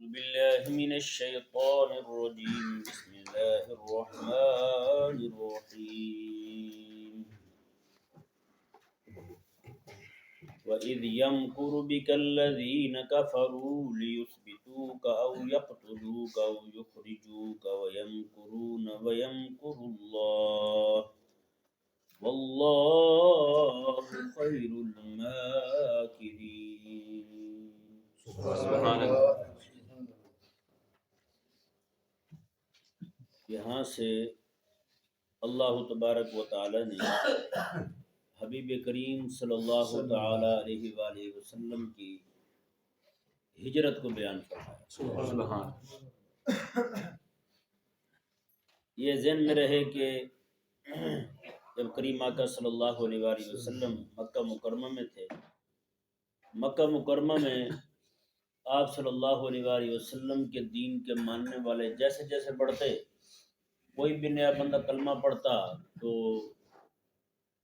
بالله من الشيطان الرجيم بسم الله الرحمن الرحيم وإذ يمكر بك الذين كفروا ليثبتوك أو يقتلوك أو يخرجوك ويمكرون ويمكر الله والله خير الماكرين. سبحان اللہ. یہاں سے اللہ تبارک و تعالی نے حبیب کریم صلی اللہ تعالی علیہ وآلہ وسلم کی ہجرت کو بیان فرمایا. سبحان. یہ ذہن میں رہے کہ جب کریم آقا صلی اللہ علیہ وآلہ وسلم مکہ مکرمہ میں تھے، مکہ مکرمہ میں آپ صلی اللہ علیہ وآلہ وسلم کے دین کے ماننے والے جیسے جیسے بڑھتے، کوئی بھی نیا بندہ کلمہ پڑھتا تو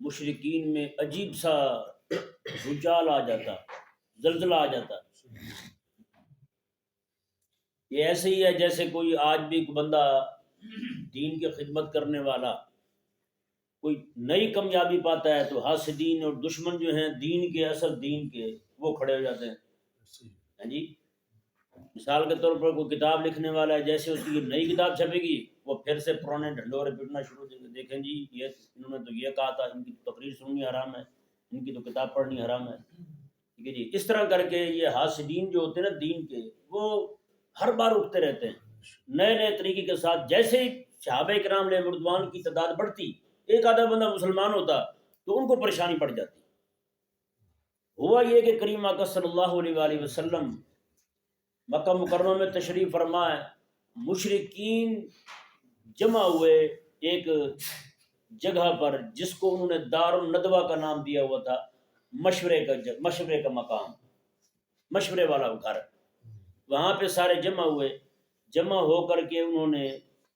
مشرکین میں عجیب سا رجال آ جاتا، زلزلہ آ جاتا. یہ ایسے ہی ہے جیسے کوئی آج بھی کوئی بندہ دین کی خدمت کرنے والا کوئی نئی کامیابی پاتا ہے تو حاسدین اور دشمن جو ہیں دین کے، اصل دین کے، وہ کھڑے ہو جاتے ہیں. ہاں جی، مثال کے طور پر کوئی کتاب لکھنے والا ہے، جیسے اس کی نئی کتاب چھپے گی وہ پھر سے پرانے ڈھنڈورے پیٹنا شروع کر دیکھیں جی یہ انہوں نے تو یہ کہا تھا، ان کی تقریر سننی حرام ہے، ان کی تو کتاب پڑھنی حرام ہے. ٹھیک ہے جی. اس طرح کر کے یہ حاسدین جو ہوتے ہیں نا دین کے، وہ ہر بار اٹھتے رہتے ہیں نئے نئے طریقے کے ساتھ. جیسے ہی صحابہ کرام علیہ رضوان کی تعداد بڑھتی، ایک آدھا بندہ مسلمان ہوتا تو ان کو پریشانی پڑ جاتی. ہوا یہ کہ کریم آقا صلی اللہ علیہ وآلہ وسلم مکہ مکرمہ میں تشریف فرمائے، مشرکین جمع ہوئے ایک جگہ پر جس کو انہوں نے دار الندوہ کا نام دیا ہوا تھا، مشورے کا مقام، مشورے والا گھر. وہاں پہ سارے جمع ہوئے، جمع ہو کر کے انہوں نے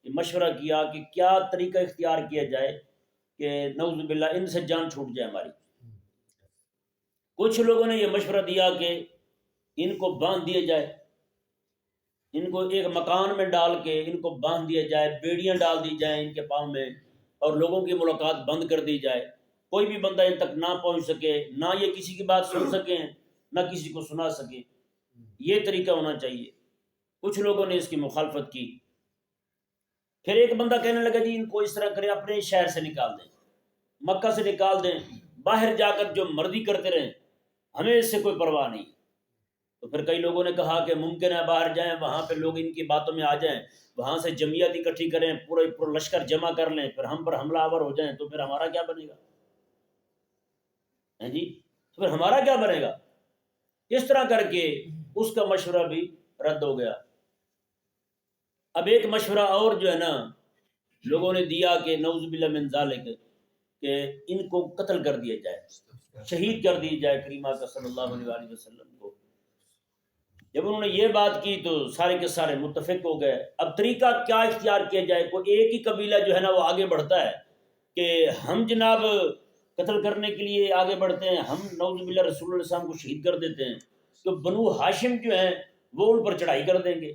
مشورہ کیا کہ کیا طریقہ اختیار کیا جائے کہ نعوذ باللہ ان سے جان چھوٹ جائے ہماری. کچھ لوگوں نے یہ مشورہ دیا کہ ان کو باندھ دیا جائے، ان کو ایک مکان میں ڈال کے ان کو باندھ دیا جائے، بیڑیاں ڈال دی جائیں ان کے پاؤں میں، اور لوگوں کی ملاقات بند کر دی جائے، کوئی بھی بندہ ان تک نہ پہنچ سکے، نہ یہ کسی کی بات سن سکیں نہ کسی کو سنا سکیں. یہ طریقہ ہونا چاہیے. کچھ لوگوں نے اس کی مخالفت کی. پھر ایک بندہ کہنے لگا جی ان کو اس طرح کریں، اپنے شہر سے نکال دیں، مکہ سے نکال دیں، باہر جا کر جو مرضی کرتے رہیں، ہمیں اس سے کوئی پرواہ نہیں. تو پھر کئی لوگوں نے کہا کہ ممکن ہے باہر جائیں، وہاں پہ لوگ ان کی باتوں میں آ جائیں، وہاں سے جمعیت اکٹھی کریں، پورا لشکر جمع کر لیں، پھر ہم پر حملہ آور ہو جائیں تو پھر ہمارا کیا بنے گا؟ جی، تو پھر ہمارا کیا بنے گا؟ اس طرح کر کے اس کا مشورہ بھی رد ہو گیا. اب ایک مشورہ اور جو ہے نا لوگوں نے دیا کہ نعوذ باللہ من ذالک، کہ ان کو قتل کر دیا جائے، شہید کر دی جائے کریم آقا صلی اللہ علیہ وآلہ وسلم کو. جب انہوں نے یہ بات کی تو سارے کے سارے متفق ہو گئے. اب طریقہ کیا اختیار کیا جائے؟ کوئی ایک ہی قبیلہ جو ہے نا وہ آگے بڑھتا ہے کہ ہم جناب قتل کرنے کے لیے آگے بڑھتے ہیں، ہم نعوذ باللہ رسول اللہ صلی اللہ علیہ وسلم کو شہید کر دیتے ہیں، تو بنو ہاشم جو ہیں وہ ان پر چڑھائی کر دیں گے.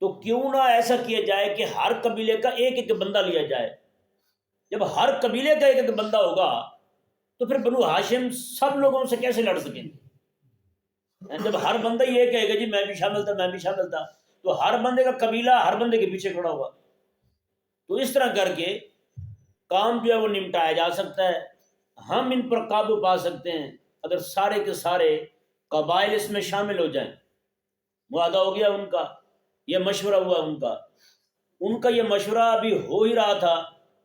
تو کیوں نہ ایسا کیا جائے کہ ہر قبیلے کا ایک ایک بندہ لیا جائے. جب ہر قبیلے کا ایک ایک بندہ ہوگا تو پھر بنو ہاشم سب لوگوں سے کیسے لڑ سکیں گے؟ جب ہر بندہ یہ کہے گا جی میں بھی شامل تھا میں بھی شامل تھا، تو ہر بندے کا قبیلہ ہر بندے کے پیچھے کھڑا ہوگا. تو اس طرح کر کے کام جو ہے وہ نمٹایا جا سکتا ہے. ہم ان پر قابو پا سکتے ہیں اگر سارے کے سارے قبائل اس میں شامل ہو جائیں. معاہدہ ہو گیا ان کا، یہ مشورہ ہوا ان کا یہ مشورہ ابھی ہو ہی رہا تھا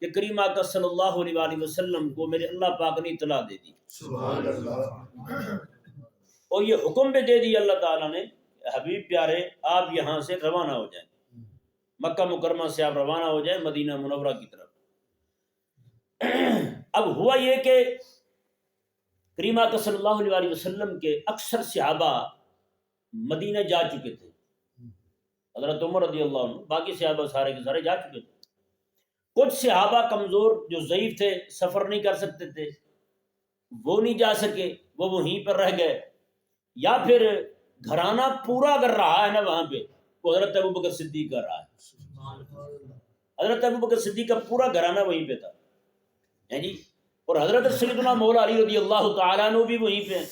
کہ کریم آقا صلی اللہ علیہ وآلہ وسلم کو میرے اللہ پاک نے اطلاع دے دی. سبحان اللہ. اور یہ حکم بھی دے دی اللہ تعالیٰ نے، حبیب پیارے آپ یہاں سے روانہ ہو جائیں، مکہ مکرمہ سے آپ روانہ ہو جائیں مدینہ منورہ کی طرف. اب ہوا یہ کہ کریم آقا صلی اللہ علیہ وسلم کے اکثر صحابہ مدینہ جا چکے تھے. حضرت عمر رضی اللہ عنہ، باقی صحابہ سارے کے سارے جا چکے تھے. کچھ صحابہ کمزور جو ضعیف تھے، سفر نہیں کر سکتے تھے، وہ نہیں جا سکے، وہ وہیں پر رہ گئے. یا پھر گھرانہ پورا کر رہا ہے نا وہاں پہ، وہ حضرت ابوبکر صدیق کر رہا ہے۔ حضرت ابوبکر صدیق کا پورا گھرانہ وہیں پہ تھا، ہے جی، اور حضرت سیدنا مولا علی رضی اللہ تعالیٰ عنہ بھی وہیں پہ ہیں۔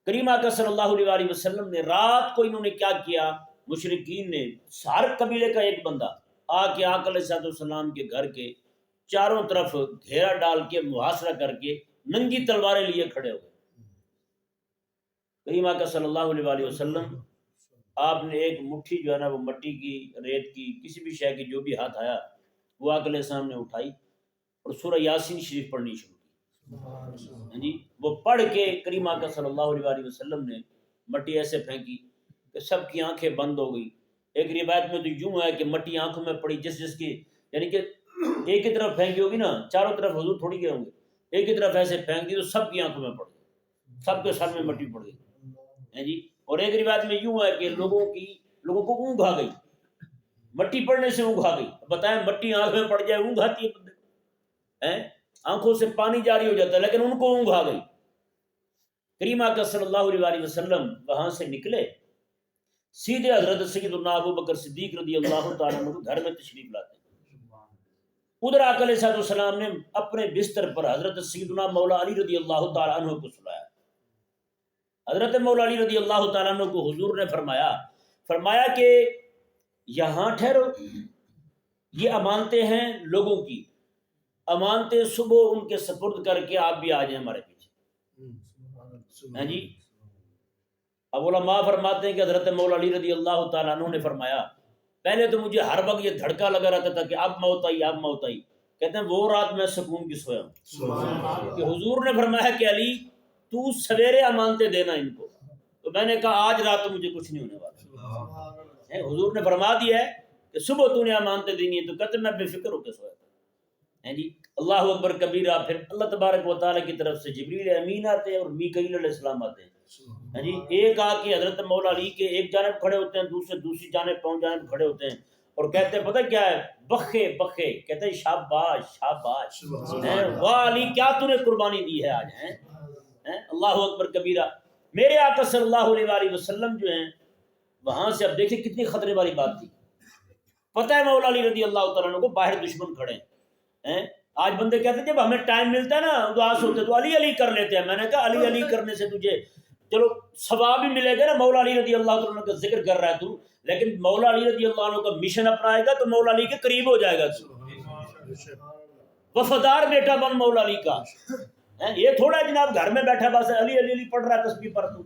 کریم آقا صلی اللہ علیہ وسلم نے رات کو انہوں نے کیا کیا، مشرکین نے ہر قبیلے کا ایک بندہ آ کے آقا علیہ السلام کے گھر کے چاروں طرف گھیرا ڈال کے محاصرہ کر کے ننگی تلواریں لیے کھڑے ہو گئے۔ کریم آقا صلی اللہ علیہ وسلم آپ نے ایک مٹھی جو ہے نا وہ مٹی کی، ریت کی، کسی بھی شے کی جو بھی ہاتھ آیا وہ آقا علیہ السلام نے اٹھائی اور سورہ یاسین شریف پڑھنی شروع کی، جی، وہ پڑھ کے کریم آقا صلی اللہ علیہ وسلم نے مٹی ایسے پھینکی کہ سب کی آنکھیں بند ہو گئی۔ ایک روایت میں تو یوں ہے کہ مٹی آنکھوں میں پڑی جس کی، یعنی کہ ایک ہی طرف پھینکی ہوگی نا، چاروں طرف حضور تھوڑی گئے ہوں گے، ایک ہی طرف ایسے پھینک دی تو سب کی آنکھوں میں پڑ گئی، سب کے سر میں مٹی پڑ گئی، ہے جی۔ اور ایک روایت میں یوں ہے کہ لوگوں کو اونگ آ گئی، مٹی پڑنے سے اونگ آ گئی۔ بتائیں مٹی آنکھ میں پڑ جائے اونگ آتی ہے بندے، آنکھوں سے پانی جاری ہو جاتا ہے، لیکن ان کو اونگ آ گئی۔ کریم آقا صلی اللہ علیہ وسلم وہاں سے نکلے، سیدھے حضرت سیدنا ابوبکر صدیق رضی اللہ تعالیٰ عنہ گھر میں تشریف لاتے ہیں۔ ادھر آقا علیہ السلام نے اپنے بستر پر حضرت سیدنا مولا علی رضی اللہ تعالیٰ عنہ کو سلایا۔ حضرت مولا علی رضی اللہ تعالیٰ عنہ کو حضور نے فرمایا کہ یہاں ٹھہرو، یہ امانتیں ہیں لوگوں کی، امانتیں صبح ان کے سپرد کر کے آپ بھی آ جائیں ہمارے پیچھے، ہاں جی۔ اب علماء فرماتے ہیں کہ حضرت مولا علی رضی اللہ تعالیٰ عنہ نے فرمایا پہلے تو مجھے ہر وقت یہ دھڑکا لگا رہتا تھا کہ اب موت آئی، اب موت آئی۔ کہتے ہیں وہ رات میں سکون کی سویا ہوں کہ حضور نے فرمایا کہ علی تو سویرے امانتیں دینا ان کو، تو میں نے کہا آج رات تو مجھے کچھ نہیں ہونے والا۔ حضور نے فرما دیا ہے کہ صبح تو نے امانتیں دینی ہے، تو کہتے میں بے فکر ہو کے سویا تھا، جی۔ اللہ اکبر کبیرہ، پھر اللہ تبارک و تعالیٰ کی طرف سے جبریل امین آتے ہیں اور میکائیل علیہ السلام آتے ہیں، جی۔ ایک آ کے حضرت مولا علی کے ایک جانب کھڑے ہوتے ہیں، دوسری جانب پاؤں جانب کھڑے ہوتے ہیں اور کہتے ہیں پتہ کیا ہے، بخے بخے، کہتے ہیں شاباش شاباش، واہ علی کیا تو نے قربانی دی ہے آج، ہیں۔ اللہ اکبر کبیرہ۔ میرے آقا صلی اللہ علیہ وسلم جو ہیں وہاں سے، اب دیکھیں کتنی خطرے والی بات تھی، پتہ ہے مولا علی رضی اللہ تعالیٰ عنہ کو باہر دشمن کھڑے ہیں۔ آج بندے کہتے ہیں جب ہمیں ٹائم ملتا ہے نا اداس ہوتے تو علی علی کر لیتے ہیں، میں نے کہا علی علی کرنے سے تجھے چلو ثواب بھی ملے گا نا، مولا علی رضی اللہ تعالیٰ عنہ کا ذکر کر رہا ہے تو، لیکن مولا علی رضی اللہ عنہ کا مشن اپنائے گا تو مولا علی کے قریب ہو جائے گا، وفادار بیٹا بن مولا علی کا۔ یہ تھوڑا جناب گھر میں بیٹھا بس علی علی علی پڑھ رہا ہے تسبیح پر، تو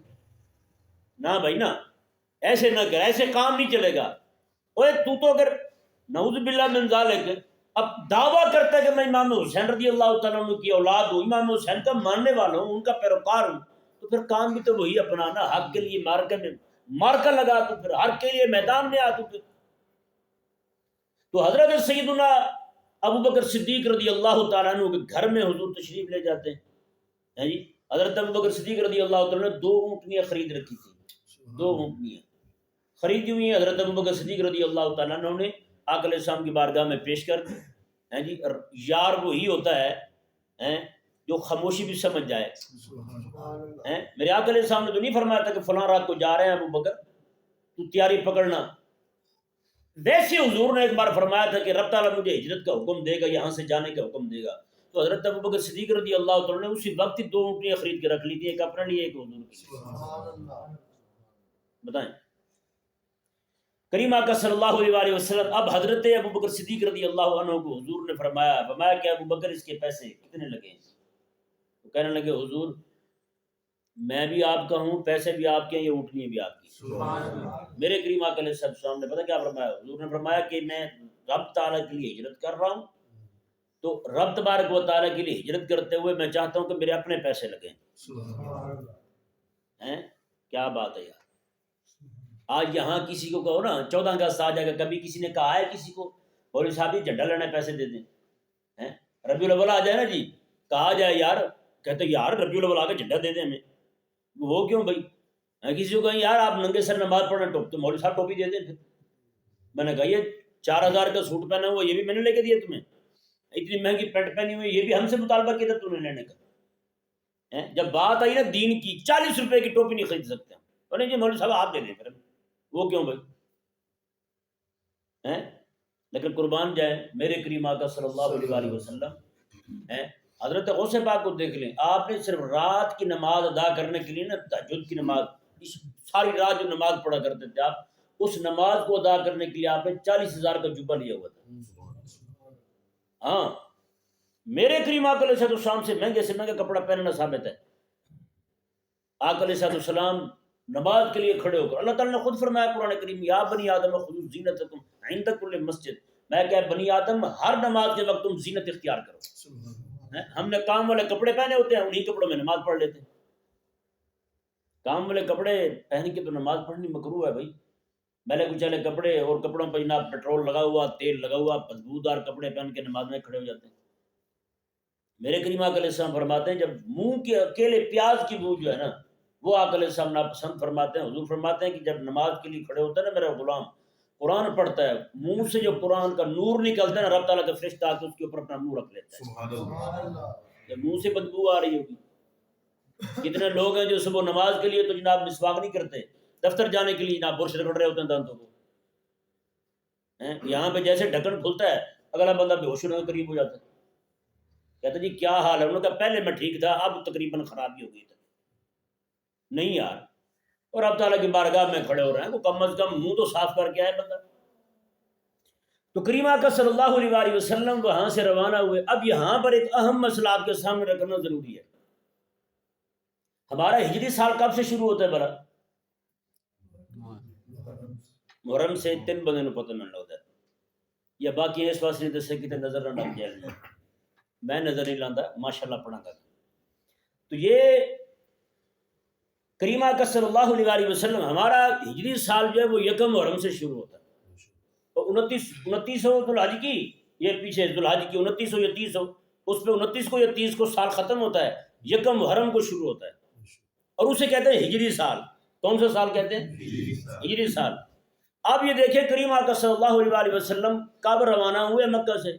نہ بھائی نہ، ایسے نہ کر، ایسے کام نہیں چلے گا۔ اوے تو اگر نعوذ باللہ من ذالک اب دعویٰ کرتا ہے کہ میں امام حسین رضی اللہ تعالیٰ عنہ کی اولاد ہوں، امام حسین کا ماننے والا ہوں، ان کا پیروکار ہوں، تو پھر کام بھی تو وہی اپنانا، حق کے لیے مارکا لگا، تو پھر حق کے لیے میدان میں آ، تو حضرت سیدنا ابوبکر صدیق رضی اللہ تعالیٰ عنہ کے گھر میں حضور تشریف لے جاتے ہیں، جی۔ حضرت ابوبکر صدیق رضی اللہ تعالیٰ نے 2 اونٹنیاں خرید رکھی تھی، 2 اونٹنیاں خریدی ہوئی ہیں، حضرت ابوبکر صدیق رضی اللہ تعالیٰ عنہ نے آقا علیہ السلام کی بارگاہ میں پیش کر دی، ہیں جی۔ یار وہی ہوتا ہے جو خاموشی بھی سمجھ جائے، میرے آقا علیہ السلام نے تو نہیں فرمایا تھا کہ فلاں رات کو جا رہے ہیں ابوبکر تو تیاری پکڑنا، ویسے حضور نے ایک بار فرمایا تھا کہ رب تعالیٰ مجھے ہجرت کا حکم دے گا، یہاں سے جانے کا حکم دے گا، تو حضرت ابوبکر صدیق رضی اللہ تعالیٰ نے اسی وقت ہی 2 اونٹنیاں خرید کے رکھ لی تھی، ایک اپنے لیے ایک حضور کے لیے۔ بتائیں کریم آقا صلی اللہ علیہ وسلم، اب حضرت ابوبکر صدیق رضی اللہ عنہ کو حضور نے فرمایا کہ ابوبکر اس کے پیسے کتنے لگے؟ تو کہنے لگے حضور میں بھی آپ کا ہوں، پیسے بھی آپ کے ہیں، یہ اونٹنی بھی آپ کی۔ میرے کریم آقا علیہ السلام نے پتہ کیا فرمایا؟ حضور نے فرمایا کہ میں رب تعالیٰ کے لیے ہجرت کر رہا ہوں، تو رب تبارک و تعالیٰ کے لیے ہجرت کرتے ہوئے میں چاہتا ہوں کہ میرے اپنے پیسے لگیں۔ کیا بات ہے یار، آج یہاں کسی کو کہو نا 14 اگست آ جائے گا، کبھی کسی نے کہا ہے کسی کو مولوی صاحب یہ جھنڈا لینا پیسے دے دیں، ربیع الاول آ جائے نا جی، کہا جائے یار، کہتے یار ربیع الاول آ کے جھنڈا دے دیں ہمیں، وہ کیوں بھائی؟ کسی کو کہیں یار آپ ننگے سر نماز پڑھنا، تو مولوی صاحب ٹوپی دے دیں۔ پھر میں نے کہا یہ 4000 کا سوٹ پہنا ہوا یہ بھی میں نے لے کے دیا تمہیں، اتنی مہنگی پینٹ پہنی ہوئی یہ بھی ہم سے مطالبہ کیا تھا تم نے لینے کا۔ جب بات آئی نا دین کی، 40 روپے کی ٹوپی نہیں خرید سکتے ہم، نہیں جی مولوی صاحب آپ دے دیں پھر وہ کیوں بھائی ہیں. لیکن قربان جائیں میرے کریم آقا صلی اللہ علیہ وسلم ہیں. حضرت غوث پاک کو دیکھ لیں, آپ نے صرف رات کی نماز ادا کرنے کے لیے نا, تہجد کی نماز, ساری رات جو نماز پڑھا کرتے تھے آپ, اس نماز کو ادا کرنے کے لیے آپ نے 40,000 کا جبہ لیا ہوا تھا. ہاں میرے کریم آقا علیہ السلام سے مہنگا کپڑا پہننا ثابت ہے. آقا علیہ السلام نماز کے لیے کھڑے ہو کر, اللہ تعالیٰ نے خود فرمایا قرآن کریم, یا بنی آدم خذوا زینتکم عند کل مسجد, میں کہ بنی آدم ہر نماز کے وقت تم زینت اختیار کرو. ہم نے کام والے کپڑے پہنے ہوتے ہیں, انہی کپڑوں میں نماز پڑھ لیتے ہیں. کام والے کپڑے پہن کے تو نماز پڑھنی مکروہ ہے بھائی. میلے کچالے کپڑے اور کپڑوں پہ جناب پیٹرول لگا ہوا, تیل لگا ہوا, بدبودار کپڑے پہن کے نماز میں کھڑے ہو جاتے ہیں. میرے کریم آقا علیہ السلام فرماتے ہیں جب منہ کے اکیلے پیاز کی بو جو ہے نا, وہ آقا علیہ السلام ناپسند فرماتے ہیں. حضور فرماتے ہیں کہ جب نماز کے لیے کھڑے ہوتا ہے نا میرا غلام, قرآن پڑھتا ہے, منہ سے جو قرآن کا نور نکلتا ہے نا, رب تعالیٰ کا فرشتہ آ کے اس کے اوپر اپنا منہ رکھ لیتا ہے. سبحان اللہ. جب منہ سے بدبو آ رہی ہوگی. کتنے لوگ ہیں جو صبح نماز کے لیے تو جناب مسواک نہیں کرتے, دفتر جانے کے لیے جناب برش رگڑ رہے ہوتے ہیں دانتوں کو. یہاں پہ جیسے ڈھکن کھلتا ہے اگلا بندہ بے ہوش ہونے کے قریب ہو جاتا ہے. کہتے جی کیا حال ہے, انہوں نے کہا پہلے میں ٹھیک تھا, اب تقریباً خرابی ہو گئی تھی. نہیں یار, اور اب تعالیٰ کی بارگاہ میں کھڑے ہو رہے ہیں, وہ کم از کم منہ تو صاف کر کے آئے بندہ. تو کریم آقا صلی اللہ علیہ وسلم وہاں سے روانہ ہوئے. اب یہاں پر ایک اہم مسئلہ آپ کے سامنے رکھنا ضروری ہے. ہمارا ہجری سال کب سے شروع ہوتا ہے برا؟ محرم سے 3 بندے نو پتہ نہ لگتا ہے, یا باقی اس واسطے نہیں دسے کہ نظر نہ لگ جائے. میں نظر نہیں لاندہ, ماشاءاللہ پڑھا گا. تو یہ کریم آقا صلی اللہ علیہ وسلم ہمارا ہجری سال جو ہے وہ 1 محرم سے شروع ہوتا ہے. اور 29 ذوالحج کی, یہ پیچھے ذوالحج کی 29 یا 30 اس پہ 29 کو یا 30 کو سال ختم ہوتا ہے, 1 محرم کو شروع ہوتا ہے, اور اسے کہتے ہیں ہجری سال. کون سا سال کہتے ہیں؟ ہجری سال. اب یہ دیکھیں کریم آقا صلی اللہ علیہ وسلم کب روانہ ہوئے مکہ سے,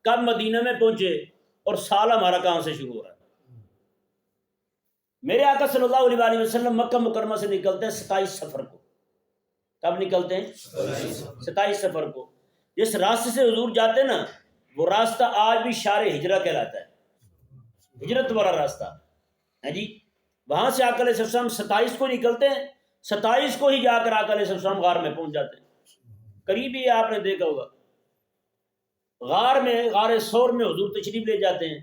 کب مدینہ میں پہنچے, اور سال ہمارا کہاں سے شروع ہو رہا ہے. میرے آقا صلی اللہ علیہ وسلم مکہ مکرمہ سے نکلتے ہیں 27 صفر کو. کب نکلتے ہیں؟ 27 صفر کو. جس راستے سے حضور جاتے ہیں نا, وہ راستہ آج بھی شار ہجرہ کہلاتا ہے, ہجرت والا راستہ ہے جی. وہاں سے آقا علیہ السلام 27 کو نکلتے ہیں, 27 کو ہی جا کر آقا علیہ السلام غار میں پہنچ جاتے ہیں. قریب ہی آپ نے دیکھا ہوگا, غار میں, غار ثور میں حضور تشریف لے جاتے ہیں.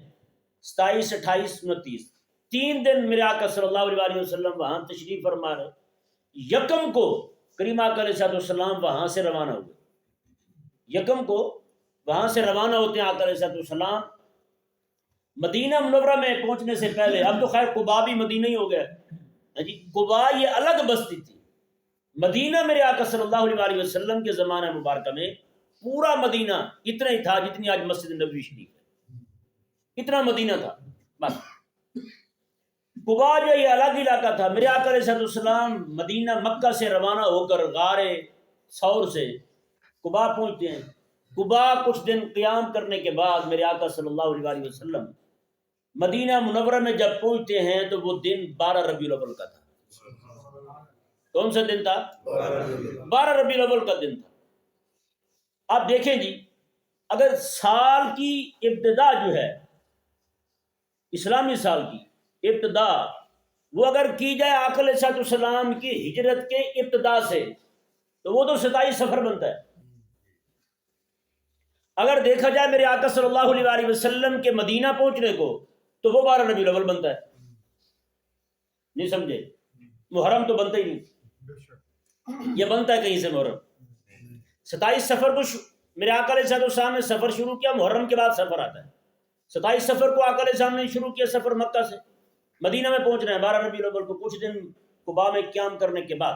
27 28 29 3 دن میرے آقا صلی اللہ علیہ وسلم وہاں تشریف فرما رہے. 1 کو کریم آقا علیہ السلام وہاں سے روانہ ہوئے. 1 کو وہاں سے روانہ ہوتے ہیں آقا علیہ السلام. مدینہ منورہ میں پہنچنے سے پہلے, اب تو خیر قباء بھی مدینہ ہی ہو گیا جی, قباء یہ الگ بستی تھی. مدینہ میرے آقا صلی اللہ علیہ وسلم کے زمانہ مبارکہ میں پورا مدینہ اتنا ہی تھا جتنی آج مسجد نبوی شریف ہے, اتنا مدینہ تھا بس. قباء جو یہ الگ علاقہ تھا. میرے آقا علیہ السلام مدینہ مکہ سے روانہ ہو کر غار ثور سے قباء پہنچتے ہیں. قباء کچھ دن قیام کرنے کے بعد میرے آقا صلی اللہ علیہ وسلم مدینہ منورہ میں جب پہنچتے ہیں تو وہ دن 12 ربیع الاول کا تھا. کون سا دن تھا؟ 12 ربیع الاول کا دن تھا. آپ دیکھیں جی, اگر سال کی ابتدا جو ہے, اسلامی سال کی ابتدا, وہ اگر کی جائے آقا علیہ السلام کی ہجرت کے ابتدا سے, تو وہ تو 27 صفر بنتا ہے. اگر دیکھا جائے میرے آقا صلی اللہ علیہ وسلم کے مدینہ پہنچنے کو, تو وہ 12 ربیع الاول بنتا ہے. نہیں سمجھے؟ محرم تو بنتا ہی نہیں, یہ بنتا ہے کہیں سے محرم. 27 صفر کو میرے آقا علیہ السلام نے سفر شروع کیا, محرم کے بعد سفر آتا ہے. 27 صفر کو آقا علیہ السلام نے شروع کیا سفر مکہ سے, مدینہ میں پہنچ رہے ہیں 12 ربیع الاول کو. کچھ دن قباء میں قیام کرنے کے بعد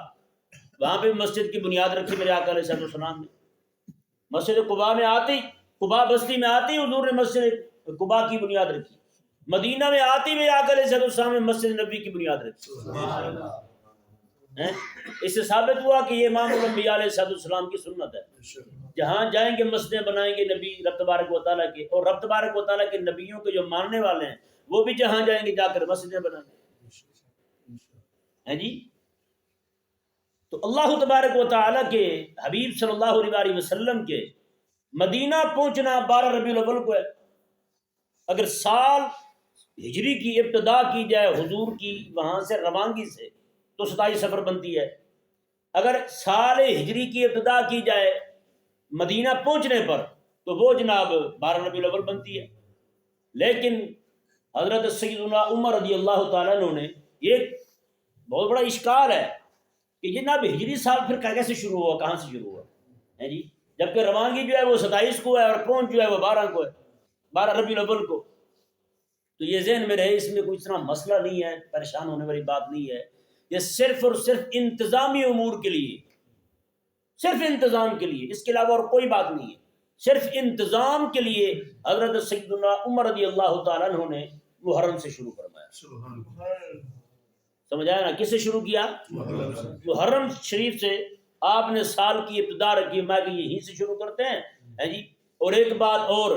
وہاں پہ مسجد کی بنیاد رکھی میرے آقا علیہ السلام نے. مسجد قباء میں آتی, قباء بستی میں آتی حضور نے مسجد قباء کی بنیاد رکھی. مدینہ میں آتی میرے آقا علیہ السلام نے مسجد نبی کی بنیاد رکھی. اس سے ثابت ہوا کہ یہ امام الانبیاء علیہ السلام کی سنت ہے. جہاں جائیں گے مسجدیں بنائیں گے نبی رب تبارک و تعالیٰ کے, اور رب تبارک و تعالیٰ کے نبیوں کے جو ماننے والے ہیں وہ بھی جہاں جائیں گے جا کر مسجدیں بنائیں گے. ہیں جی, تو اللہ تبارک و تعالیٰ کے حبیب صلی اللہ علیہ وسلم کے مدینہ پہنچنا 12 ربیع الاول کو ہے. اگر سال ہجری کی ابتدا کی جائے حضور کی وہاں سے روانگی سے تو 27 صفر بنتی ہے. اگر سال ہجری کی ابتدا کی جائے مدینہ پہنچنے پر تو وہ جناب 12 ربیع الاول بنتی ہے. لیکن حضرت سیدنا عمر رضی اللہ تعالیٰ عنہ نے یہ بہت بڑا اشکال ہے کہ جناب ہجری سال پھر کیسے شروع ہوا، کہاں سے شروع ہوا ہے جی، جبکہ روانگی جو ہے وہ 27 کو ہے اور پہنچ جو ہے وہ 12 کو ہے، 12 ربیع الاول کو. تو یہ ذہن میں رہے، اس میں کوئی اتنا مسئلہ نہیں ہے، پریشان ہونے والی بات نہیں ہے. یہ صرف اور صرف انتظامی امور کے لیے، صرف انتظام کے لیے، اس کے علاوہ اور کوئی بات نہیں ہے. صرف انتظام کے لیے حضرت سیدنا عمر رضی اللہ تعالیٰ عنہ نے محرم سے شروع فرمایا. سمجھ آیا نا، کس سے شروع کیا؟ محرم شریف سے آپ نے سال کی ابتدا رکھی. میں کہ یہیں سے شروع کرتے ہیں جی. اور ایک بات اور،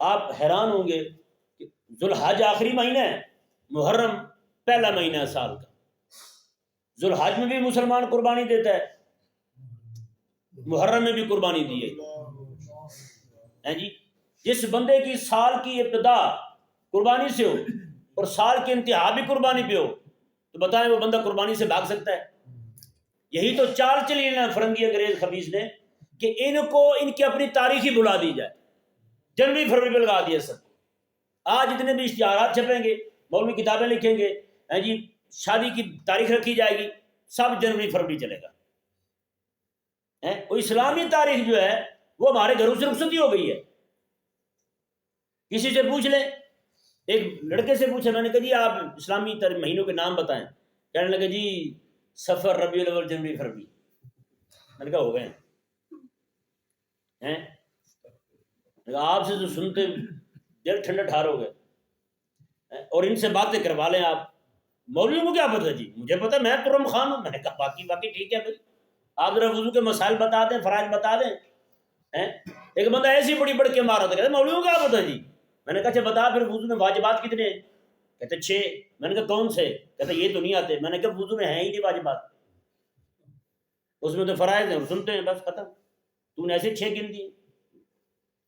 آپ حیران ہوں گے کہ ذوالحج آخری مہینہ ہے، محرم پہلا مہینہ ہے سال کا. ذوالحج میں بھی مسلمان قربانی دیتا ہے، محرم میں بھی قربانی دی ہے جی. جس بندے کی سال کی ابتدا قربانی سے ہو اور سال کی انتہا بھی قربانی پہ ہو تو بتائیں وہ بندہ قربانی سے بھاگ سکتا ہے؟ یہی تو چال چلی نا فرنگی انگریز خبیث نے کہ ان کو ان کی اپنی تاریخ ہی بلا دی جائے. جنوری فروری پہ لگا دیا سب. آج جتنے بھی اشتہارات چھپیں گے، مولوی کتابیں لکھیں گے جی، شادی کی تاریخ رکھی جائے گی، سب جنوری فروری چلے گا. وہ اسلامی تاریخ جو ہے وہ ہمارے گھروں سے رخصتی ہو گئی ہے. کسی سے پوچھ لیں، ایک لڑکے سے پوچھا، میں نے کہا جی آپ اسلامی مہینوں کے نام بتائیں. کہنے لگے جی صفر، ربیع الاول، جنوری فروری. میں نے کہا ہو گئے ہیں. آپ سے جو سنتے دل ٹھنڈا ٹھار ہو گئے اور ان سے باتیں کروا لیں آپ. مولویوں کو کیا پتہ جی؟ مجھے پتہ، میں ترم خان ہوں. میں نے کہا باقی ٹھیک ہے بھائی، آپ ذرا وضو کے مسائل بتا دیں، فرائض بتا دیں. ایک بندہ ایسی بڑی بڑھ کے مارا تھا، کہتے مولویوں کو کیا پتہ جی؟ میں نے کہا اچھا بتا پھر وضو میں واجبات کتنے ہیں؟ کہتے 6. میں نے کہا کون سے؟ کہتے یہ تو نہیں آتے. میں نے کہا وضو میں ہیں ہی نہیں واجبات، اس میں تو فرائض ہیں اور سنتے ہیں بس ختم. تو نے ایسے 6 گن دیے.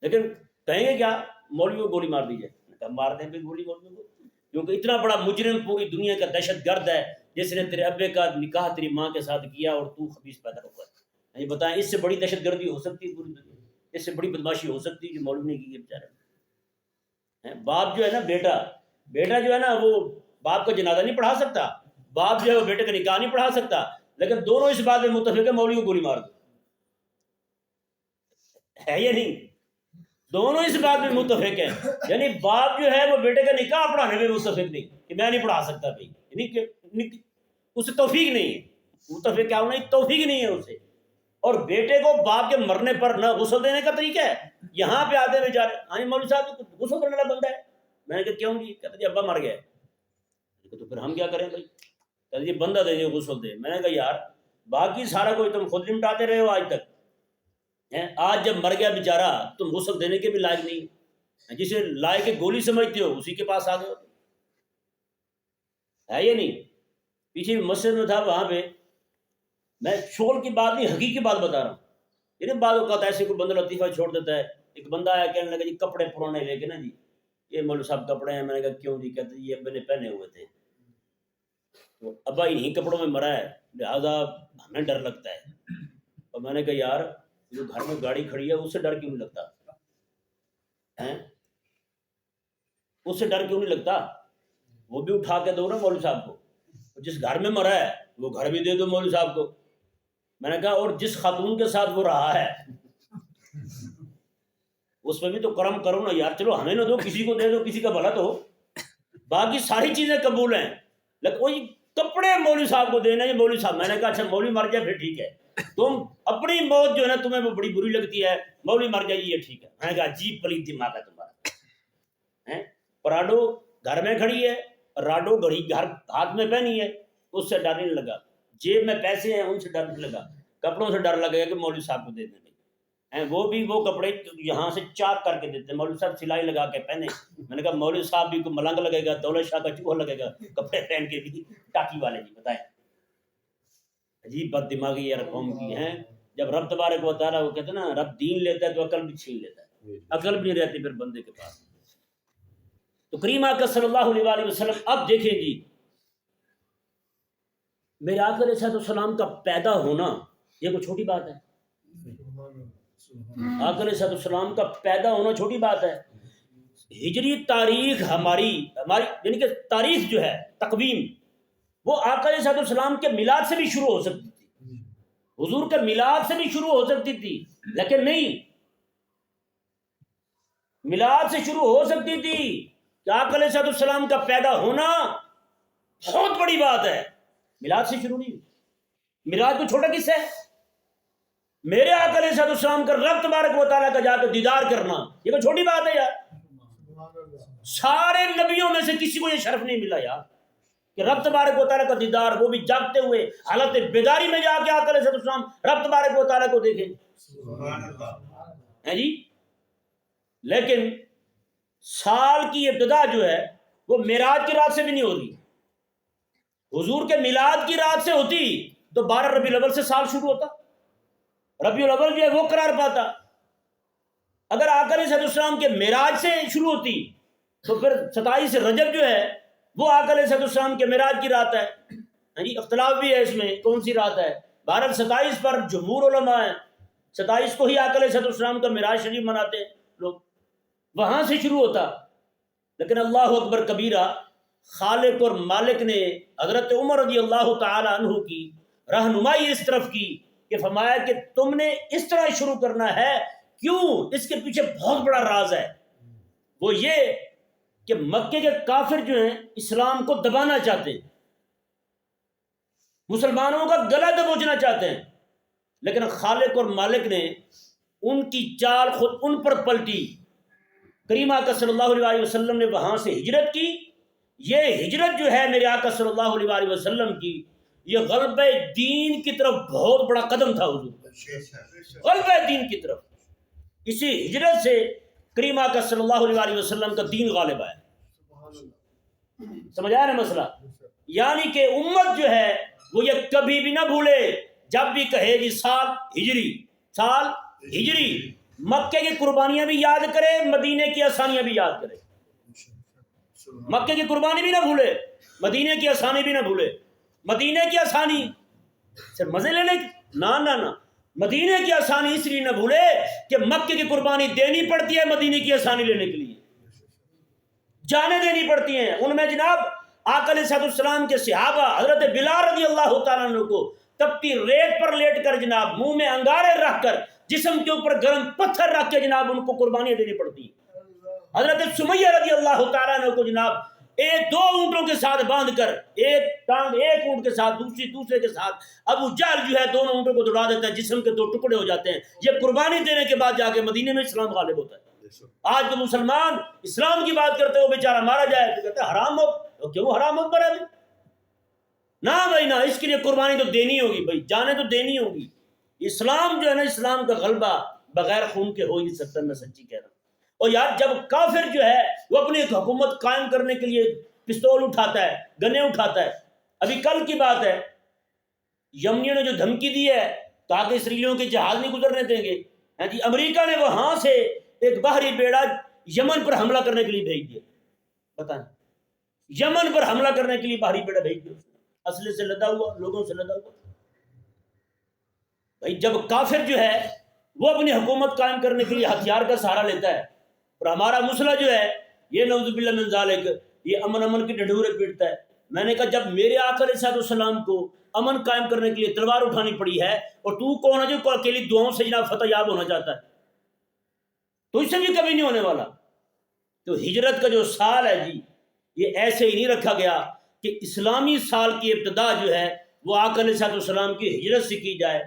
لیکن کہیں گے کیا؟ مولوی کو گولی مار دی جائے. مار دیں پھر گولی مولوی کو، کیونکہ اتنا بڑا مجرم پوری دنیا کا دہشت گرد ہے جس نے تیرے ابے کا نکاح تیری ماں کے ساتھ کیا اور تو خبیث پیدا ہو گیا. یہ بتائیں اس سے بڑی دہشت گردی ہو سکتی ہے پوری دنیا؟ اس سے بڑی بدماشی ہو سکتی ہے جو مولوی نے کی ہے بیچارے؟ باپ جو ہے نا، بیٹا جو ہے نا وہ باپ کا جنازہ نہیں پڑھا سکتا، باپ جو ہے وہ بیٹے کا نکاح نہیں پڑھا سکتا، لیکن دونوں اس بات میں متفق ہے مولوی کو گولی مار دو. ہے یا نہیں؟ دونوں اس بات میں متفق ہیں. یعنی باپ جو ہے وہ بیٹے کا نکاح پڑھانے میں متفق نہیں کہ میں نہیں پڑھا سکتا بھائی، یعنی اسے توفیق نہیں ہے. متفق کیا ہونا، توفیق نہیں ہے اسے. اور بیٹے کو باپ کے مرنے پر نہ غسل دینے کا طریقہ ہے. یہاں پہ آتے بیچارے، ہاں مولوی صاحب غسل کرنے والا بندہ ہے. میں نے کہا کیوں جی؟ کہتے جی ابا مر گیا ہے. تو پھر ہم کیا کریں بھائی؟ کہتے جی بندہ دے دے غسل دے. میں نے کہا یار باقی سارا کوئی تم خود نمٹاتے رہے ہو آج تک، آج جب مر گیا بیچارہ تم غسل دینے کے بھی لائق نہیں. جسے لائق گولی سمجھتے ہو اسی کے پاس آ گئے ہو. ہے یہ نہیں؟ پیچھے مسجد میں تھا، وہاں پہ میں شغل کی بات نہیں حقیقی بات بتا رہا ہوں. یعنی بعض اوقات ایسے کوئی بندہ لطیفہ چھوڑ دیتا ہے. ایک بندہ آیا کہنے لگا جی کپڑے پرانے لے کے نا جی، یہ مولوی صاحب کپڑے ہیں. میں نے کہا کیوں جی؟ کہتے یہ ابے نے پہنے ہوئے تھے، تو ابا انہیں کپڑوں میں مرا ہے لہٰذا ہمیں ڈر لگتا ہے. اور میں نے کہا یار جو گھر میں گاڑی کھڑی ہے اس سے ڈر کیوں نہیں لگتا؟ اس سے ڈر کیوں نہیں لگتا؟ وہ بھی اٹھا کے دو نا مولوی صاحب کو. جس گھر میں مرا ہے وہ گھر بھی دے دو مولوی صاحب کو. میں نے کہا اور جس خاتون کے ساتھ وہ رہا ہے اس پہ بھی تو کرم کرو نا یار. چلو ہمیں نہ دو، کسی کو دے دو، کسی کا بھلا تو ہو. باقی ساری چیزیں قبول ہیں لیکن وہی کپڑے مولوی صاحب کو دینا. یہ مولوی صاحب، میں نے کہا اچھا مولوی مر جائے پھر ٹھیک ہے، تم اپنی موت جو ہے نا تمہیں وہ بڑی بری لگتی ہے، مولوی مر جائے یہ ٹھیک ہے. میں نے کہا عجیب پلید دماغ ہے تمہارا. پراڈو گھر میں کھڑی ہے، راڈو گھڑی گھر ہاتھ میں پہنی ہے، اس سے ڈر نہیں لگا. جیب میں پیسے ہیں ان سے ڈر نہیں لگا. کپڑوں سے ڈر لگے گا کہ مولوی صاحب کو دے دیں. وہ بھی وہ کپڑے یہاں سے چاک کر کے دیتے ہیں، مولوی صاحب سلائی لگا کے پہنے. میں نے کہا مولوی صاحب بھی کوئی ملنگ لگے گا، دولت شاہ کا چوہا لگے گا کپڑے پہن کے بھی ٹاکی والے جی. بتائیں عجیب بد دماغی یار قوم کی ہیں. جب رب تبارک و تعالیٰ وہ کہتے ہیں نا رب دین لیتا ہے تو عقل بھی چھین لیتا ہے، عقل بھی نہیں رہتی پھر بندے کے پاس. تو کریم آقا صلی اللہ علیہ وآلہ وسلم اب دیکھیں جی میرے آقا علیہ السلام کا پیدا ہونا یہ کوئی چھوٹی بات ہے؟ آقا علیہ السلام کا پیدا ہونا چھوٹی بات ہے؟ ہجری تاریخ ہماری یعنی کہ تاریخ جو ہے تقویم وہ آقا علیہ السلام کے میلاد سے بھی شروع ہو سکتی تھی، حضور کے میلاد سے بھی شروع ہو سکتی تھی، لیکن نہیں، میلاد سے شروع ہو سکتی تھی کہ آقا علیہ السلام کا پیدا ہونا بہت بڑی بات ہے، میلاد سے شروع نہیں ہوئی. میلاد کو چھوٹا قصہ ہے. میرے آقا علیہ السلام کا رب تبارک و تعالیٰ کا جا کر دیدار کرنا یہ کوئی چھوٹی بات ہے یار. سارے نبیوں میں سے کسی کو یہ شرف نہیں ملا یار کہ رب تبارک و تعالیٰ کا دیدار، وہ بھی جاگتے ہوئے حالت بیداری میں جا کے آقا علیہ السلام رب تبارک و تعالیٰ کو دیکھیں ہیں جی. لیکن سال کی ابتدا جو ہے وہ معراج کی رات سے بھی نہیں ہو رہی، حضور کے میلاد کی رات سے ہوتی تو 12 ربیع الاول سے سال شروع ہوتا، ربیع الاول جو ہے وہ قرار پاتا. اگر آقا علیہ السلام کے معراج سے شروع ہوتی تو پھر 27 رجب جو ہے وہ آقا علیہ السلام کے معراج کی رات ہے. جی اختلاف بھی ہے اس میں کون سی رات ہے. 27 پر جمہور علماء ہیں، 27 کو ہی آقا علیہ السلام کا معراج شریف مناتے ہیں لوگ، وہاں سے شروع ہوتا. لیکن اللہ اکبر کبیرہ، خالق اور مالک نے حضرت عمر رضی اللہ تعالی عنہ کی رہنمائی اس طرف کی کہ فرمایا کہ تم نے اس طرح شروع کرنا ہے. کیوں؟ اس کے پیچھے بہت بڑا راز ہے، وہ یہ کہ مکے کے کافر جو ہیں اسلام کو دبانا چاہتے ہیں، مسلمانوں کا گلا دبوچنا چاہتے ہیں، لیکن خالق اور مالک نے ان کی چال خود ان پر پلٹی. کریم آقا صلی اللہ علیہ وسلم نے وہاں سے ہجرت کی. یہ ہجرت جو ہے میرے آقا صلی اللہ علیہ وسلم کی، یہ غلبہ دین کی طرف بہت بڑا قدم تھا حضور، غلبہ دین کی طرف. اسی ہجرت سے کریم آقا صلی اللہ علیہ وسلم کا دین غالب آیا. سمجھ آیا نا مسئلہ؟ یعنی کہ امت جو ہے وہ یہ کبھی بھی نہ بھولے، جب بھی کہے گی سال ہجری، سال ہجری، مکے کی قربانیاں بھی یاد کرے، مدینے کی آسانیاں بھی یاد کرے. مکے کی قربانی بھی نہ بھولے، مدینے کی آسانی بھی نہ بھولے. مدینے کی آسانی صرف مزے لینے کی نہ مدینے کی آسانی اس لیے نہ بھولے کہ مکے کی قربانی دینی پڑتی ہے مدینے کی آسانی لینے کے لیے، جانیں دینی پڑتی ہیں. ان میں جناب آقا علیہ السلام کے صحابہ حضرت بلال رضی اللہ تعالیٰ عنہ کو تپتی ریت پر لیٹ کر جناب منہ میں انگارے رکھ کر جسم کے اوپر گرم پتھر رکھ کے جناب ان کو قربانیاں دینی پڑتی ہیں. حضرت سمیہ رضی اللہ تعالیٰ عنہ کو جناب دو اونٹوں کے ساتھ باندھ کر، ایک ٹانگ ایک اونٹ کے ساتھ دوسرے کے ساتھ، ابو جہل جو ہے دونوں اونٹوں کو دوڑا دیتا ہے، جسم کے دو ٹکڑے ہو جاتے ہیں. یہ قربانی دینے کے بعد جا کے مدینے میں اسلام غالب ہوتا ہے. آج تو مسلمان اسلام کی بات کرتے ہو بیچارہ مارا جائے تو کہتے ہیں حرام ہو. تو کیوں حرام ہو برا بھی نہ بھائی نہ، اس کے لیے قربانی تو دینی ہوگی بھائی، جانیں تو دینی ہوگی. اسلام جو ہے نا، اسلام کا غلبہ بغیر خون کے ہو ہی نہیں سکتا، میں سچی کہہ رہا ہوں. اور یار جب کافر جو ہے وہ اپنی حکومت قائم کرنے کے لیے پستول اٹھاتا ہے، گنے اٹھاتا ہے. ابھی کل کی بات ہے، یمنیوں نے جو دھمکی دی ہے تاکہ اسرائیلیوں کے جہاز نہیں گزرنے دیں گے، جی امریکہ نے وہاں سے ایک بحری بیڑا یمن پر حملہ کرنے کے لیے بھیج دیا. بتائیں، یمن پر حملہ کرنے کے لیے بحری بیڑا بھیج دیا، اسلحے سے لدا ہوا، لوگوں سے لدا ہوا. بھائی جب کافر جو ہے وہ اپنی حکومت قائم کرنے کے لیے ہتھیار کا سہارا لیتا ہے، اور ہمارا مسئلہ جو ہے یہ نعوذ باللہ من ذالک یہ امن کی ڈھڈورے پیٹتا ہے. میں نے کہا جب میرے آقا علیہ السلام کو امن قائم کرنے کے لیے تلوار اٹھانی پڑی ہے، اور تو کون ہے جو اکیلی دعاؤں سے جناب فتح یاب ہونا چاہتا ہے؟ تو اس سے بھی کبھی نہیں ہونے والا. تو ہجرت کا جو سال ہے جی یہ ایسے ہی نہیں رکھا گیا کہ اسلامی سال کی ابتدا جو ہے وہ آقا علیہ السلام کی ہجرت سے کی جائے.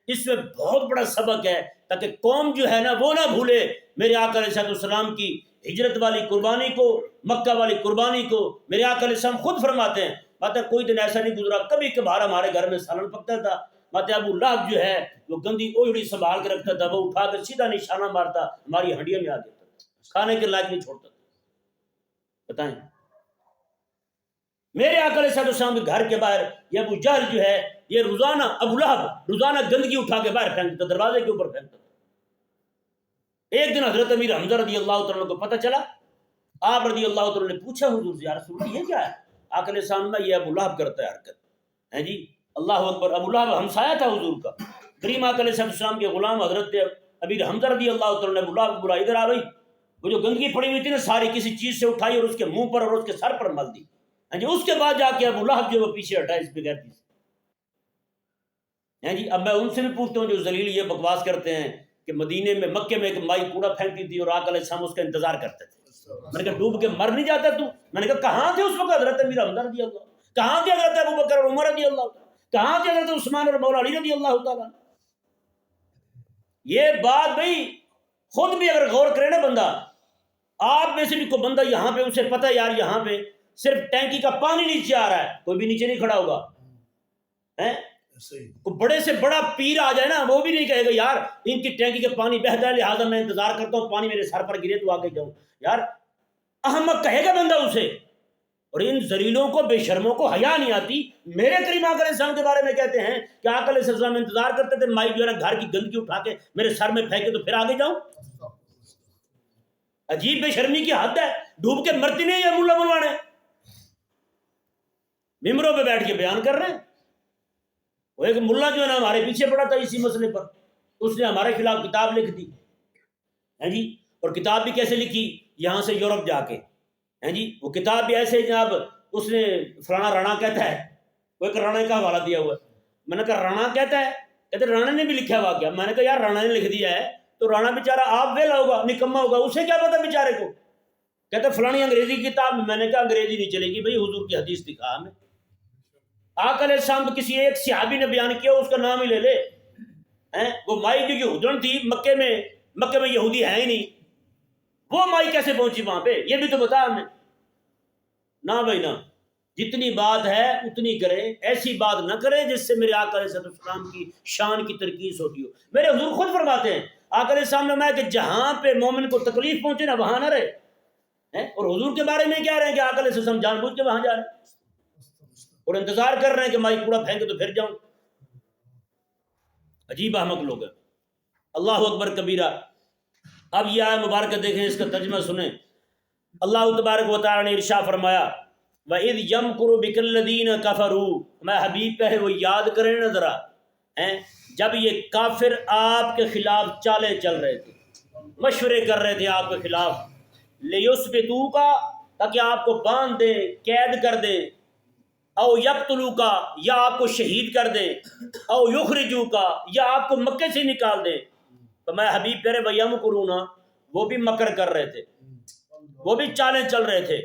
اس میں بہت بڑا سبق ہے تاکہ قوم جو ہے نا وہ نہ بھولے میرے آقا علیہ السلام کی ہجرت والی قربانی کو، مکہ والی قربانی کو. میرے آقا علیہ السلام خود فرماتے ہیں، ماتا کوئی دن ایسا نہیں گزرا، کبھی کبھار ہمارے گھر میں سالن پکتا تھا، ماتا ابو لہب جو ہے وہ گندی اوجڑی سنبھال کے رکھتا تھا، وہ اٹھا کر سیدھا نشانہ مارتا ہماری ہڈیوں میں آ دیتا تھا، کھانے کے لائق نہیں چھوڑتا تھا. بتائیں میرے آقا علیہ السلام کے گھر کے باہر یہ ابو جہل جو ہے یہ روزانہ ابو لہب روزانہ گندگی اٹھا کے باہر پھینکتا تھا، دروازے کے اوپر پھینکتا تھا۔ ایک دن حضرت امیر حمزہ رضی اللہ تعالیٰ کو پتہ چلا، آپ رضی اللہ تعالیٰ نے پوچھا حضور سے، یا رسول اللہ یہ کیا ہے؟ آقا علیہ السلام نے، یہ ابو لہب کرتا ہے حرکت ہے جی۔ اللہ اکبر، ابو لہب ہمسایا تھا حضور کا، کریم آقا علیہ السلام کے غلام حضرت امیر حمزہ رضی اللہ تعالیٰ نے ابو لہب کو بلا، ادھر آ بھائی، وہ جو گندگی پڑی ہوئی تھی نا ساری کسی چیز سے اٹھائی اور اس کے منہ پر اور اس کے سر پر مل دی ہاں جی۔ اس کے بعد جا کے ابو لہب جو وہ پیچھے ہٹا اس بغیرتی سے ہیں جی۔ اب میں ان سے بھی پوچھتا ہوں جو ذلیل یہ بکواس کرتے ہیں کہ مدینے میں مکے میں ایک مائی کوڑا پھینکتی تھی اور آقا علیہ السلام اس کا انتظار کرتے تھے۔ میں نے کہا ڈوب کے مر نہیں جاتا تو؟ میں نے کہا کہاں تھے اس وقت حضرت امیر حمزہ رضی اللہ، کہاں تھے حضرت ابو بکر اور عمر رضی اللہ تعالیٰ، کہاں تھے حضرت عثمان اور مولا علی رضی اللہ تعالیٰ؟ یہ بات بھائی خود بھی اگر غور کرے نا بندہ، آپ میں سے بھی کوئی بندہ یہاں پہ اسے پتہ یار یہاں پہ صرف ٹینکی کا پانی نیچے آ رہا ہے، کوئی بھی نیچے نہیں کھڑا ہوگا، کوئی بڑے سے بڑا پیر آ جائے نا وہ بھی نہیں کہے گا یار ان کی ٹینکی کا پانی بہتا ہے لہٰذا میں انتظار کرتا ہوں پانی میرے سر پر گرے تو آگے جاؤں، یار احمق کہے گا بندہ اسے۔ اور ان ذلیلوں کو بے شرموں کو حیا نہیں آتی۔ میرے کریم آقا علیہ السلام کے بارے میں کہتے ہیں کہ آقا علیہ السلام انتظار کرتے تھے مائی جو ہے نا گھر کی گندگی اٹھا کے میرے سر میں پھینکے تو پھر آگے جاؤں۔ عجیب بے شرمی کی حد ہے، ڈوب کے مرتی نہیں ہے ملا ملوانے، ممبروں پہ بیٹھ کے بیان کر رہے ہیں۔ وہ ایک ملا جو ہے نا ہمارے پیچھے پڑا تھا اسی مسئلے پر، اس نے ہمارے خلاف کتاب لکھ دی ہے جی، اور کتاب بھی کیسے لکھی، یہاں سے یورپ جا کے ہیں جی، وہ کتاب بھی ایسے جناب اس نے فلانا رانا کہتا ہے، وہ ایک رانا کا حوالہ دیا ہوا ہے۔ میں نے کہا رانا کہتا ہے، کہتے رانا نے بھی لکھا ہوا کیا؟ میں نے کہا یار رانا نے لکھ دیا ہے تو رانا بیچارہ آپ ویلا ہوگا نکما ہوگا، اسے کیا پتا بیچارے کو؟ کہتے فلانی انگریزی کتاب میں نے کہا انگریزی نہیں چلے گی بھائی، حضور کی حدیث دکھا ہمیں۔ آقا علیہ السلام کسی ایک صحابی نے بیان کیا اس کا نام ہی لے لے، وہ مائی جو کہ ہجرن تھی مکے میں یہودی ہے ہی نہیں، وہ مائی کیسے پہنچی وہاں پہ یہ بھی تو بتا ہمیں۔ نہ بھائی نہ، جتنی بات ہے اتنی کرے، ایسی بات نہ کرے جس سے میرے آقا علیہ السلام کی شان کی ترکیز ہوتی ہو۔ میرے حضور خود فرماتے ہیں آقا علیہ السلام نے میں کہ جہاں پہ مومن کو تکلیف پہنچے نا وہاں نہ رہے، اور حضور کے بارے میں کہہ رہے ہیں کہ آقا علیہ السلام جان بوجھ کے وہاں جا رہے ہیں اور انتظار کر رہے ہیں کہ مائی کوڑا پھینکے تو پھر جاؤں۔ عجیب احمق لوگ ہیں۔ اللہ اکبر کبیرہ۔ اب یہ آیت مبارکہ دیکھیں، اس کا ترجمہ سنیں۔ اللہ تبارک و تعالی نے ارشاد فرمایا وَإِذْ يَمْكُرُ بِكَ الَّذِينَ كَفَرُوا، میں حبیب پہ وہ یاد کریں نا ذرا، جب یہ کافر آپ کے خلاف چالیں چل رہے تھے، مشورے کر رہے تھے آپ کے خلاف، لِيُثْبِتُوكَ تاکہ آپ کو باندھ دیں، قید کر دیں، او یقتلوکا یا آپ کو شہید کر دیں، او یخرجوکا یا آپ کو مکے سے نکال دیں۔ تو میں حبیب پیارے وَيَمْكُرُونَ وہ بھی مکر کر رہے تھے، وہ بھی چالیں چل رہے تھے،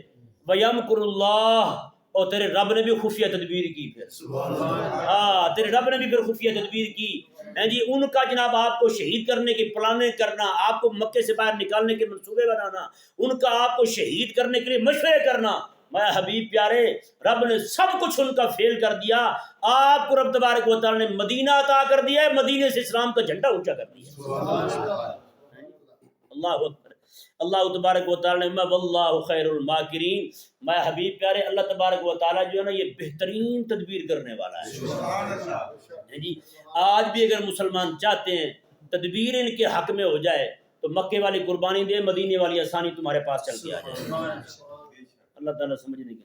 وَيَمْكُرُ اللَّهُ اور تیرے رب نے بھی خفیہ تدبیر کی، پھر ہاں تیرے رب نے بھی پھر خفیہ تدبیر کی جی، ان کا جناب آپ کو شہید کرنے کی پلانیں کرنا، آپ کو مکے سے باہر نکالنے کے منصوبے بنانا، ان کا آپ کو شہید کرنے کے لیے مشورے کرنا۔ میں حبیب پیارے رب نے سب کچھ ان کا فیل کر دیا، آپ کو رب تبارک و تعالی نے مدینہ عطا کر دیا ہے، مدینے سے اسلام کا جھنڈا اونچا کر دیا۔ اللہ اکبر۔ اللہ تبارک و تعالی نے واللہ خیر الماکرین، میں حبیب پیارے اللہ تبارک و تعالی جو ہے نا یہ بہترین تدبیر کرنے والا ہے جی۔ آج بھی اگر مسلمان چاہتے ہیں تدبیر ان کے حق میں ہو جائے تو مکے والی قربانی دے، مدینے والی آسانی تمہارے پاس چل کے آ جائے۔ اللہ تعالیٰ سمجھنے کی